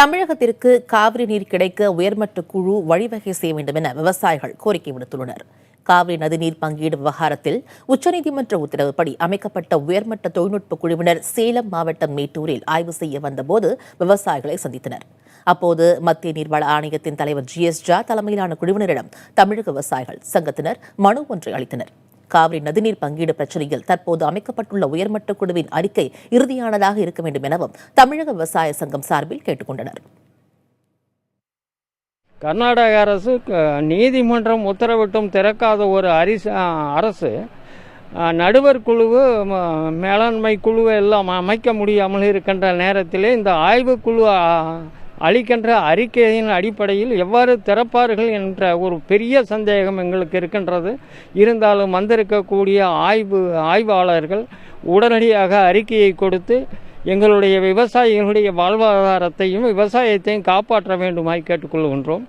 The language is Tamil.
தமிழகத்திற்கு காவிரி நீர் கிடைக்க உயர்மட்ட குழு வழிவகை செய்ய வேண்டும் என விவசாயிகள் கோரிக்கை விடுத்துள்ளனர். காவிரி நதிநீர் பங்கீடு விவகாரத்தில் உச்சநீதிமன்ற உத்தரவுப்படி அமைக்கப்பட்ட உயர்மட்ட தொழில்நுட்ப குழுவினர் சேலம் மாவட்டம் மேட்டூரில் ஆய்வு செய்ய வந்தபோது விவசாயிகளை சந்தித்தனர். அப்போது மத்திய நீர்வள ஆணையத்தின் தலைவர் GS ஜா தலைமையிலான குழுவினரிடம் தமிழக விவசாயிகள் சங்கத்தினர் மனு ஒன்றை அளித்தனர். காவிரி நதிநீர் பங்கீடு பிரச்சினையில் தற்போது அமைக்கப்பட்டுள்ள உயர்மட்ட குழுவின் அறிக்கை இறுதியானதாக இருக்க வேண்டும் எனவும் தமிழக விவசாய சங்கம் சார்பில் கேட்டுக் கொண்டனர். கர்நாடக அரசு நீதிமன்றம் உத்தரவிட்டும் திறக்காத ஒரு அரசு நடுவர் குழு, மேலாண்மை குழுவை எல்லாம் அமைக்க முடியாமல் இருக்கின்ற நேரத்திலே இந்த ஆய்வுக்குழு அளிக்கின்ற அறிக்கையின் அடிப்படையில் எவ்வாறு திறப்பார்கள் என்ற ஒரு பெரிய சந்தேகம் எங்களுக்கு இருக்கின்றது. இருந்தாலும் வந்திருக்கக்கூடிய ஆய்வாளர்கள் உடனடியாக அறிக்கையை கொடுத்து எங்களுடைய விவசாயிகளுடைய வாழ்வாதாரத்தையும் விவசாயத்தையும் காப்பாற்ற வேண்டுமாய் கேட்டுக்கொள்கின்றோம்.